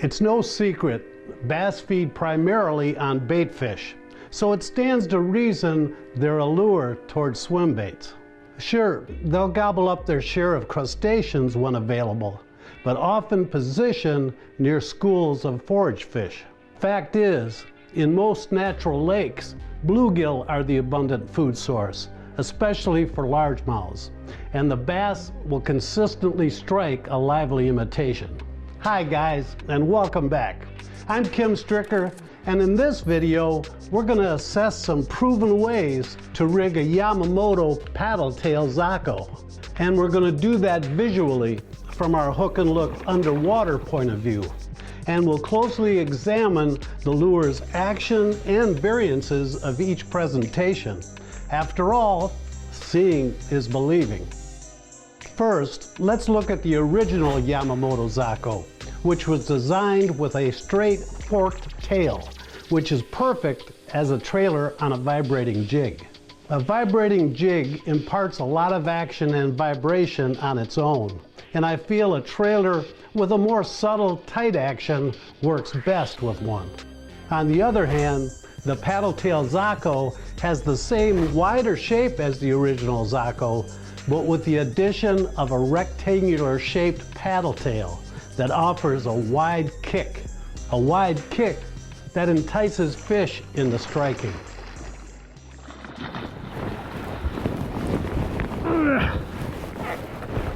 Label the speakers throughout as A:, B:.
A: It's no secret, bass feed primarily on bait fish, so it stands to reason they're a lure towards swim baits. Sure, they'll gobble up their share of crustaceans when available, but often position near schools of forage fish. Fact is, in most natural lakes, bluegill are the abundant food source, especially for largemouths, and the bass will consistently strike a lively imitation. Hi guys, and welcome back. I'm Kim Stricker, and in this video, we're going to assess some proven ways to rig a Yamamoto paddle tail Zako. And we're going to do that visually from our hook and look underwater point of view. And we'll closely examine the lure's action and variances of each presentation. After all, seeing is believing. First, let's look at the original Yamamoto Zako, which was designed with a straight forked tail, which is perfect as a trailer on a vibrating jig. A vibrating jig imparts a lot of action and vibration on its own, and I feel a trailer with a more subtle, tight action works best with one. On the other hand, the paddle tail Zako has the same wider shape as the original Zako, but with the addition of a rectangular shaped paddle tail that offers a wide kick that entices fish into striking.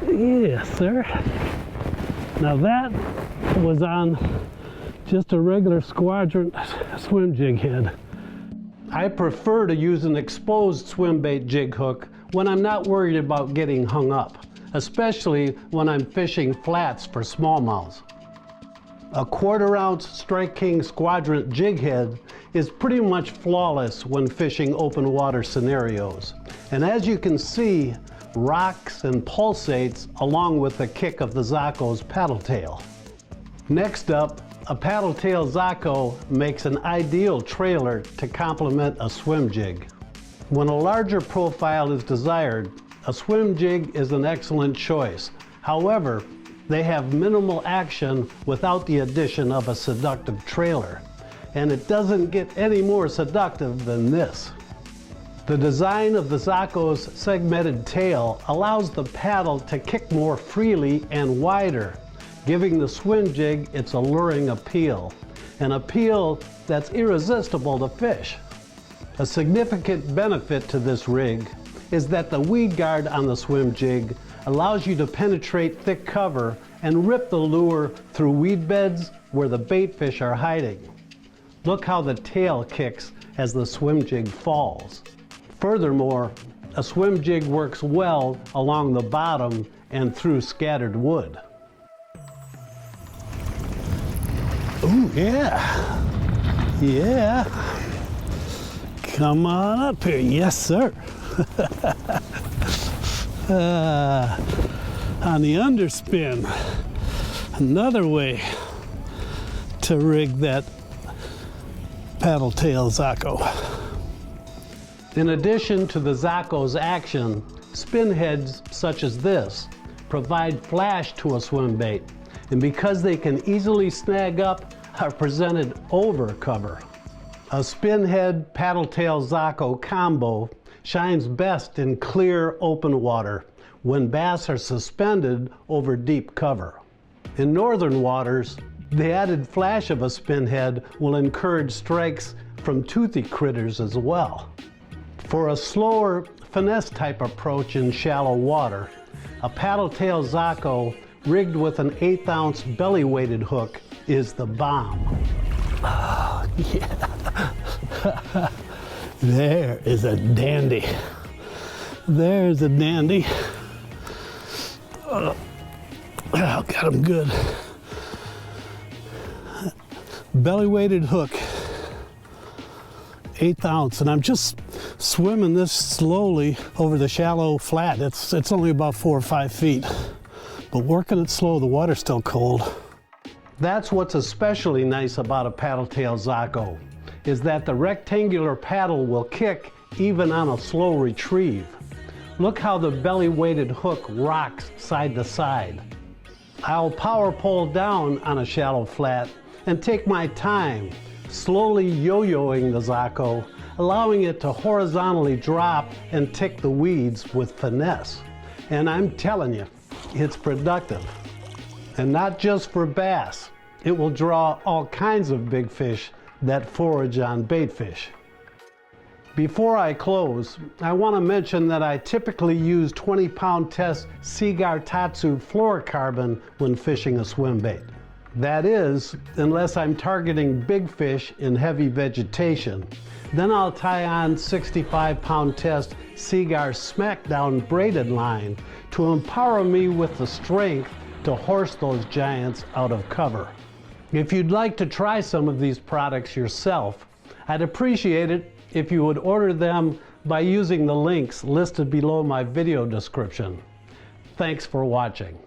A: Yes, sir. Now that was on just a regular squadron swim jig head. I prefer to use an exposed swim bait jig hook when I'm not worried about getting hung up, especially when I'm fishing flats for smallmouths. A 1/4 ounce Strike King Squadron jig head is pretty much flawless when fishing open water scenarios. And as you can see, rocks and pulsates along with the kick of the Zako's paddle tail. Next up, a paddle tail Zako makes an ideal trailer to complement a swim jig. When a larger profile is desired, a swim jig is an excellent choice. However, they have minimal action without the addition of a seductive trailer, and it doesn't get any more seductive than this. The design of the Zako's segmented tail allows the paddle to kick more freely and wider, giving the swim jig its alluring appeal, an appeal that's irresistible to fish. A significant benefit to this rig is that the weed guard on the swim jig allows you to penetrate thick cover and rip the lure through weed beds where the bait fish are hiding. Look how the tail kicks as the swim jig falls. Furthermore, a swim jig works well along the bottom and through scattered wood. Ooh, yeah. Yeah. Come on up here. Yes, sir. On the underspin, another way to rig that paddle tail Zako. In addition to the Zako's action, spin heads such as this provide flash to a swim bait, and because they can easily snag up, are presented over cover. A spin head paddle tail Zako combo shines best in clear open water when bass are suspended over deep cover. In northern waters, the added flash of a spin head will encourage strikes from toothy critters as well. For a slower finesse type approach in shallow water, a paddle tail Zako rigged with an 1/8 ounce belly weighted hook is the bomb. Oh, yeah. There is a dandy. There's a dandy. Oh, got him good. Belly weighted hook, 1/8 ounce, and I'm just swimming this slowly over the shallow flat. It's only about 4 or 5 feet, but working it slow, the water's still cold. That's what's especially nice about a paddle tail Zako, is that the rectangular paddle will kick even on a slow retrieve. Look how the belly weighted hook rocks side to side. I'll power pole down on a shallow flat and take my time, slowly yo-yoing the Zako, allowing it to horizontally drop and tick the weeds with finesse. And I'm telling you, it's productive. And not just for bass. It will draw all kinds of big fish that forage on bait fish. Before I close, I want to mention that I typically use 20-pound test Seaguar Tatsu fluorocarbon when fishing a swim bait. That is, unless I'm targeting big fish in heavy vegetation. Then I'll tie on 65-pound test Seaguar Smackdown braided line to empower me with the strength to horse those giants out of cover. If you'd like to try some of these products yourself, I'd appreciate it if you would order them by using the links listed below my video description. Thanks for watching.